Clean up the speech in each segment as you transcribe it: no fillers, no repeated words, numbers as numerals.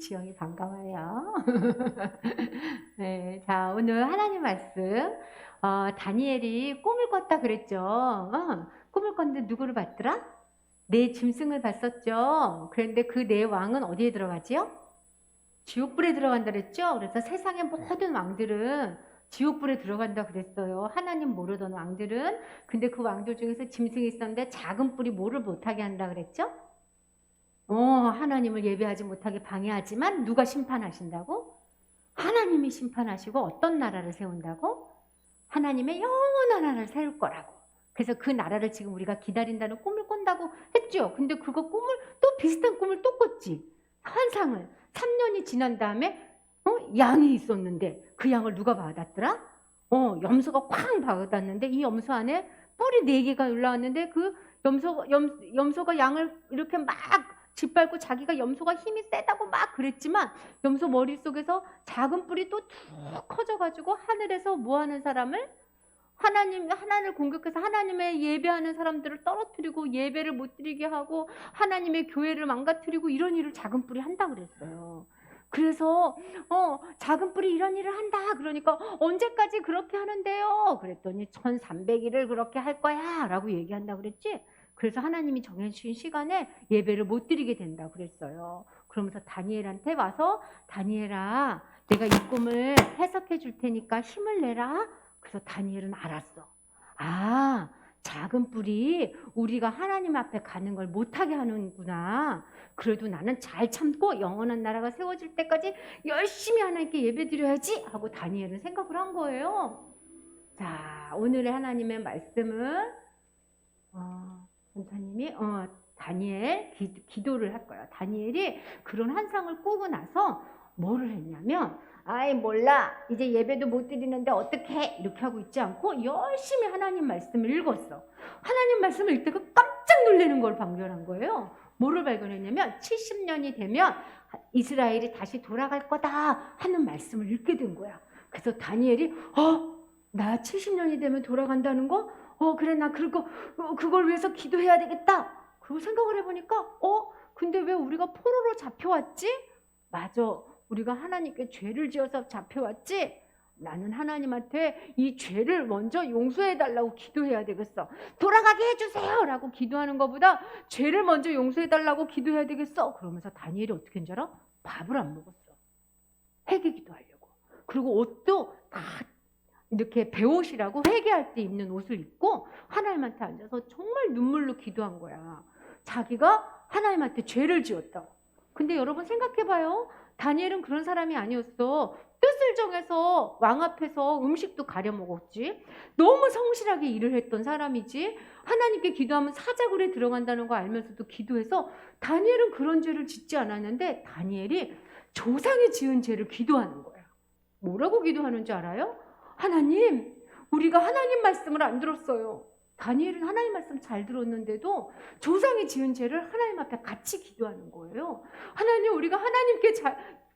지영이 반가워요. 네, 자, 오늘 하나님 말씀. 다니엘이 꿈을 꿨다 그랬죠. 꿈을 꿨는데 누구를 봤더라? 네 짐승을 봤었죠. 그런데 그 네 왕은 어디에 들어가지요? 지옥불에 들어간다 그랬죠. 그래서 세상의 모든 왕들은 지옥불에 들어간다 그랬어요. 하나님 모르던 왕들은. 근데 그 왕들 중에서 짐승이 있었는데 작은 뿔이 뭐를 못하게 한다 그랬죠? 하나님을 예배하지 못하게 방해하지만 누가 심판하신다고? 하나님이 심판하시고 어떤 나라를 세운다고? 하나님의 영원한 나라를 세울 거라고. 그래서 그 나라를 지금 우리가 기다린다는 꿈을 꾼다고 했죠. 근데 그거 꿈을 또 비슷한 꿈을 또 꿨지. 환상을. 3년이 지난 다음에 양이 있었는데 그 양을 누가 받았더라? 염소가 쾅 받았는데 이 염소 안에 뿔이 4개가 올라왔는데 그 염소가 양을 이렇게 막 짓밟고 자기가 염소가 힘이 세다고 막 그랬지만 염소 머릿속에서 작은 뿔이 또 툭 커져가지고 하늘에서 뭐하는 사람을 하나님을 공격해서 하나님의 예배하는 사람들을 떨어뜨리고 예배를 못 드리게 하고 하나님의 교회를 망가뜨리고 이런 일을 작은 뿔이 한다 그랬어요. 그래서 작은 뿔이 이런 일을 한다 그러니까 언제까지 그렇게 하는데요? 그랬더니 1300일을 그렇게 할 거야 라고 얘기한다 그랬지. 그래서 하나님이 정해주신 시간에 예배를 못 드리게 된다 그랬어요. 그러면서 다니엘한테 와서 다니엘아 내가 이 꿈을 해석해 줄 테니까 힘을 내라. 그래서 다니엘은 알았어. 작은 뿔이 우리가 하나님 앞에 가는 걸 못하게 하는구나. 그래도 나는 잘 참고 영원한 나라가 세워질 때까지 열심히 하나님께 예배드려야지 하고 다니엘은 생각을 한 거예요. 자, 오늘의 하나님의 말씀은 권사님이 다니엘 기도를 할 거예요. 다니엘이 그런 환상을 꾸고 나서 뭐를 했냐면 아이 몰라 이제 예배도 못 드리는데 어떡해 이렇게 하고 있지 않고 열심히 하나님 말씀을 읽었어. 하나님 말씀을 읽다가 깜짝 놀라는 걸 발견한 거예요. 뭐를 발견했냐면 70년이 되면 이스라엘이 다시 돌아갈 거다 하는 말씀을 읽게 된 거야. 그래서 다니엘이 나 70년이 되면 돌아간다는 거? 그래 나 그걸 위해서 기도해야 되겠다. 그리고 생각을 해보니까 근데 왜 우리가 포로로 잡혀왔지? 맞아. 우리가 하나님께 죄를 지어서 잡혀왔지? 나는 하나님한테 이 죄를 먼저 용서해달라고 기도해야 되겠어. 돌아가게 해주세요 라고 기도하는 것보다 죄를 먼저 용서해달라고 기도해야 되겠어. 그러면서 다니엘이 어떻게 한 줄 알아? 밥을 안 먹었어. 회개 기도하려고. 그리고 옷도 다 이렇게 배옷이라고 회개할 때 입는 옷을 입고 하나님한테 앉아서 정말 눈물로 기도한 거야. 자기가 하나님한테 죄를 지었다고. 근데 여러분 생각해봐요. 다니엘은 그런 사람이 아니었어. 뜻을 정해서 왕 앞에서 음식도 가려 먹었지. 너무 성실하게 일을 했던 사람이지. 하나님께 기도하면 사자굴에 들어간다는 거 알면서도 기도해서 다니엘은 그런 죄를 짓지 않았는데 다니엘이 조상이 지은 죄를 기도하는 거야. 뭐라고 기도하는 줄 알아요? 하나님, 우리가 하나님 말씀을 안 들었어요. 다니엘은 하나님 말씀 잘 들었는데도 조상이 지은 죄를 하나님 앞에 같이 기도하는 거예요. 하나님, 우리가 하나님께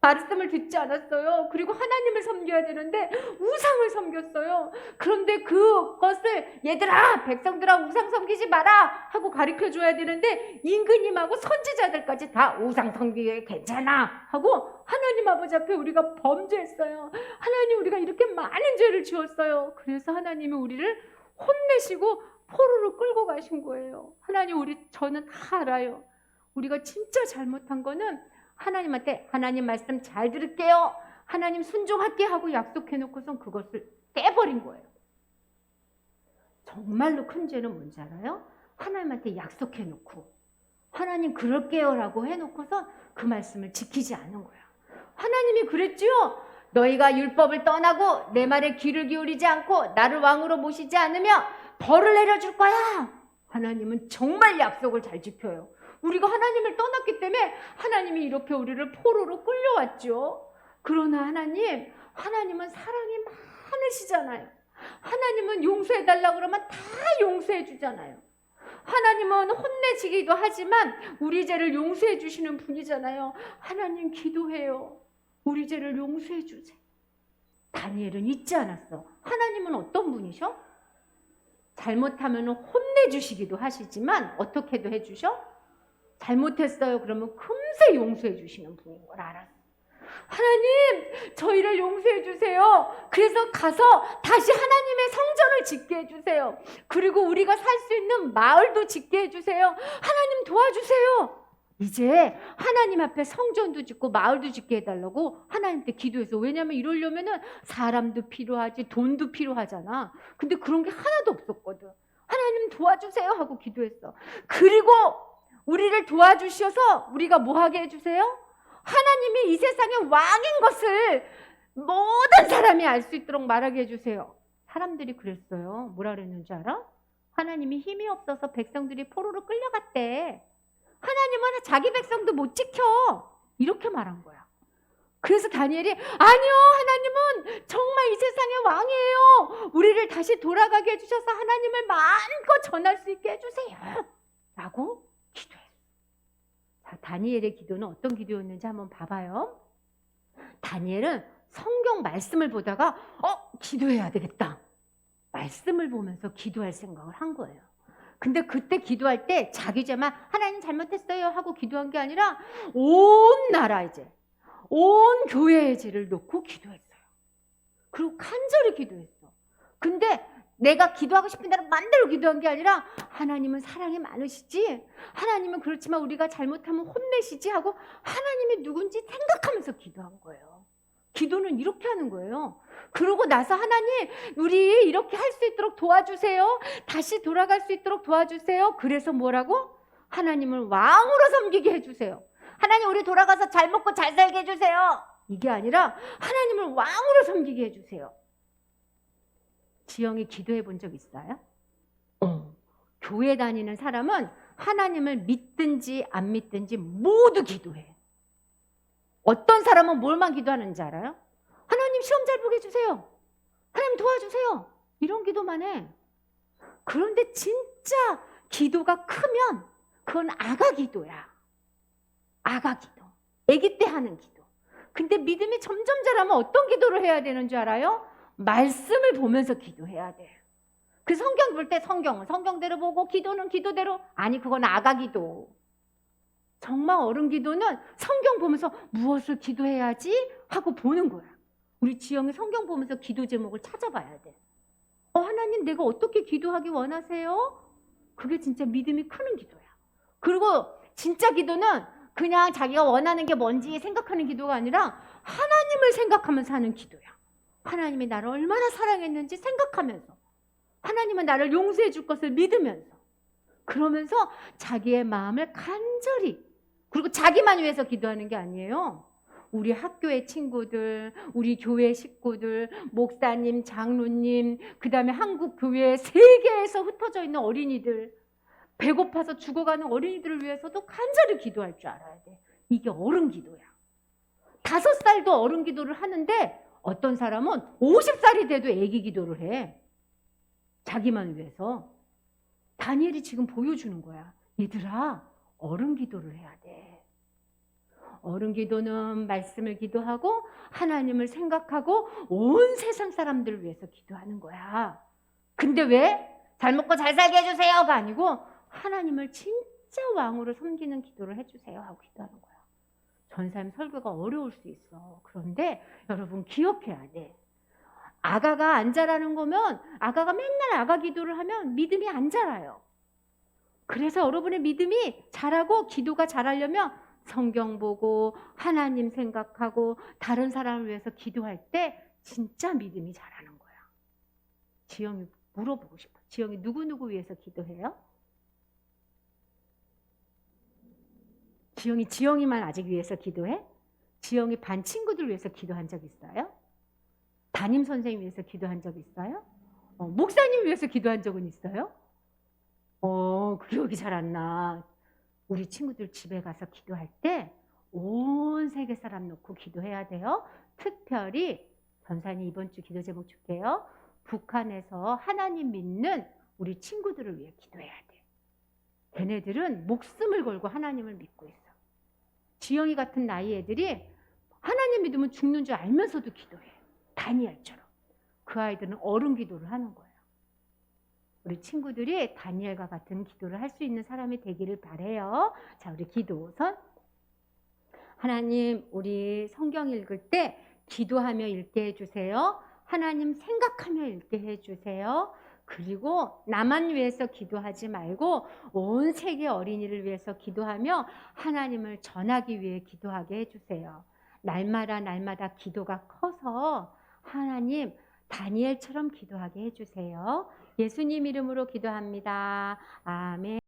말씀을 듣지 않았어요. 그리고 하나님을 섬겨야 되는데 우상을 섬겼어요. 그런데 그것을 얘들아, 백성들아 우상 섬기지 마라 하고 가르쳐줘야 되는데 임금님하고 선지자들까지 다 우상 섬기게 괜찮아 하고 하나님 아버지 앞에 우리가 범죄했어요. 하나님, 우리가 이렇게 많은 죄를 지었어요. 그래서 하나님이 우리를 혼내시고 포로로 끌고 가신 거예요. 하나님, 저는 다 알아요. 우리가 진짜 잘못한 거는 하나님한테 하나님 말씀 잘 들을게요. 하나님 순종할게 하고 약속해놓고선 그것을 깨버린 거예요. 정말로 큰 죄는 뭔지 알아요? 하나님한테 약속해놓고 하나님 그럴게요 라고 해놓고선 그 말씀을 지키지 않은 거야. 하나님이 그랬지요. 너희가 율법을 떠나고 내 말에 귀를 기울이지 않고 나를 왕으로 모시지 않으면 벌을 내려줄 거야. 하나님은 정말 약속을 잘 지켜요. 우리가 하나님을 떠났기 때문에 하나님이 이렇게 우리를 포로로 끌려왔죠. 그러나 하나님은 사랑이 많으시잖아요. 하나님은 용서해달라고 그러면 다 용서해 주잖아요. 하나님은 혼내지기도 하지만 우리 죄를 용서해 주시는 분이잖아요. 하나님 기도해요. 우리 죄를 용서해 주세요. 다니엘은 잊지 않았어. 하나님은 어떤 분이셔? 잘못하면 혼내주시기도 하시지만 어떻게도 해주셔? 잘못했어요. 그러면 금세 용서해 주시는 분인 걸 알았어. 하나님, 저희를 용서해 주세요. 그래서 가서 다시 하나님의 성전을 짓게 해주세요. 그리고 우리가 살 수 있는 마을도 짓게 해주세요. 하나님 도와주세요. 이제 하나님 앞에 성전도 짓고 마을도 짓게 해달라고 하나님께 기도했어. 왜냐하면 이러려면 사람도 필요하지, 돈도 필요하잖아. 근데 그런 게 하나도 없었거든. 하나님 도와주세요 하고 기도했어. 그리고 우리를 도와주셔서 우리가 뭐 하게 해주세요? 하나님이 이 세상의 왕인 것을 모든 사람이 알 수 있도록 말하게 해주세요. 사람들이 그랬어요. 뭐라 그랬는지 알아? 하나님이 힘이 없어서 백성들이 포로로 끌려갔대. 하나님은 자기 백성도 못 지켜. 이렇게 말한 거야. 그래서 다니엘이 아니요, 하나님은 정말 이 세상의 왕이에요. 우리를 다시 돌아가게 해주셔서 하나님을 마음껏 전할 수 있게 해주세요 라고 기도했어요. 자, 다니엘의 기도는 어떤 기도였는지 한번 봐봐요. 다니엘은 성경 말씀을 보다가 기도해야 되겠다. 말씀을 보면서 기도할 생각을 한 거예요. 근데 그때 기도할 때 자기 죄만 하나님 잘못했어요 하고 기도한 게 아니라 온 나라 이제 온 교회의 죄를 놓고 기도했어요. 그리고 간절히 기도했어. 근데 내가 기도하고 싶은 대로 맘대로 기도한 게 아니라 하나님은 사랑이 많으시지, 하나님은 그렇지만 우리가 잘못하면 혼내시지 하고 하나님이 누군지 생각하면서 기도한 거예요. 기도는 이렇게 하는 거예요. 그러고 나서 하나님, 우리 이렇게 할 수 있도록 도와주세요. 다시 돌아갈 수 있도록 도와주세요. 그래서 뭐라고? 하나님을 왕으로 섬기게 해주세요. 하나님, 우리 돌아가서 잘 먹고 잘 살게 해주세요. 이게 아니라 하나님을 왕으로 섬기게 해주세요. 지영이 기도해 본 적 있어요? 교회 다니는 사람은 하나님을 믿든지 안 믿든지 모두 기도해. 어떤 사람은 뭘만 기도하는지 알아요? 하나님 시험 잘 보게 해주세요. 하나님 도와주세요. 이런 기도만 해. 그런데 진짜 기도가 크면 그건 아가 기도야. 아가 기도. 아기 때 하는 기도. 근데 믿음이 점점 자라면 어떤 기도를 해야 되는 줄 알아요? 말씀을 보면서 기도해야 돼. 그 성경 볼 때 성경은 성경대로 보고 기도는 기도대로. 아니, 그건 아가 기도. 정말 어른 기도는 성경 보면서 무엇을 기도해야지 하고 보는 거야. 우리 지영이 성경 보면서 기도 제목을 찾아봐야 돼. 하나님, 내가 어떻게 기도하기 원하세요? 그게 진짜 믿음이 크는 기도야. 그리고 진짜 기도는 그냥 자기가 원하는 게 뭔지 생각하는 기도가 아니라 하나님을 생각하면서 하는 기도야. 하나님이 나를 얼마나 사랑했는지 생각하면서, 하나님은 나를 용서해 줄 것을 믿으면서, 그러면서 자기의 마음을 간절히, 그리고 자기만 위해서 기도하는 게 아니에요. 우리 학교의 친구들, 우리 교회 식구들, 목사님, 장로님, 그 다음에 한국 교회 세계에서 흩어져 있는 어린이들, 배고파서 죽어가는 어린이들을 위해서도 간절히 기도할 줄 알아야 돼. 이게 어른 기도야. 5살도 어른 기도를 하는데 어떤 사람은 50살이 돼도 애기 기도를 해. 자기만 위해서. 다니엘이 지금 보여주는 거야. 얘들아, 어른 기도를 해야 돼. 어른 기도는 말씀을 기도하고 하나님을 생각하고 온 세상 사람들을 위해서 기도하는 거야. 근데 왜? 잘 먹고 잘 살게 해주세요가 아니고 하나님을 진짜 왕으로 섬기는 기도를 해주세요 하고 기도하는 거야. 전사님 설교가 어려울 수 있어. 그런데 여러분 기억해야 돼. 아가가 안 자라는 거면, 아가가 맨날 아가 기도를 하면 믿음이 안 자라요. 그래서 여러분의 믿음이 자라고 기도가 자라려면 성경 보고 하나님 생각하고 다른 사람을 위해서 기도할 때 진짜 믿음이 자라는 거야. 지영이 물어보고 싶어. 지영이 누구 위해서 기도해요? 지영이만 아직 위해서 기도해? 지영이 반 친구들 위해서 기도한 적 있어요? 담임 선생님 위해서 기도한 적 있어요? 목사님 위해서 기도한 적은 있어요? 기억이 잘 안 나. 우리 친구들 집에 가서 기도할 때 온 세계 사람 놓고 기도해야 돼요. 특별히 전사님 이번 주 기도 제목 줄게요. 북한에서 하나님 믿는 우리 친구들을 위해 기도해야 돼. 걔네들은 목숨을 걸고 하나님을 믿고 있어. 지영이 같은 나이 애들이 하나님 믿으면 죽는 줄 알면서도 기도해. 다니엘처럼. 그 아이들은 어른 기도를 하는 거예요. 우리 친구들이 다니엘과 같은 기도를 할 수 있는 사람이 되기를 바래요. 자, 우리 기도 선. 하나님, 우리 성경 읽을 때 기도하며 읽게 해주세요. 하나님 생각하며 읽게 해주세요. 그리고 나만 위해서 기도하지 말고 온 세계 어린이를 위해서 기도하며 하나님을 전하기 위해 기도하게 해주세요. 날마다 기도가 커서 하나님 다니엘처럼 기도하게 해주세요. 예수님 이름으로 기도합니다. 아멘.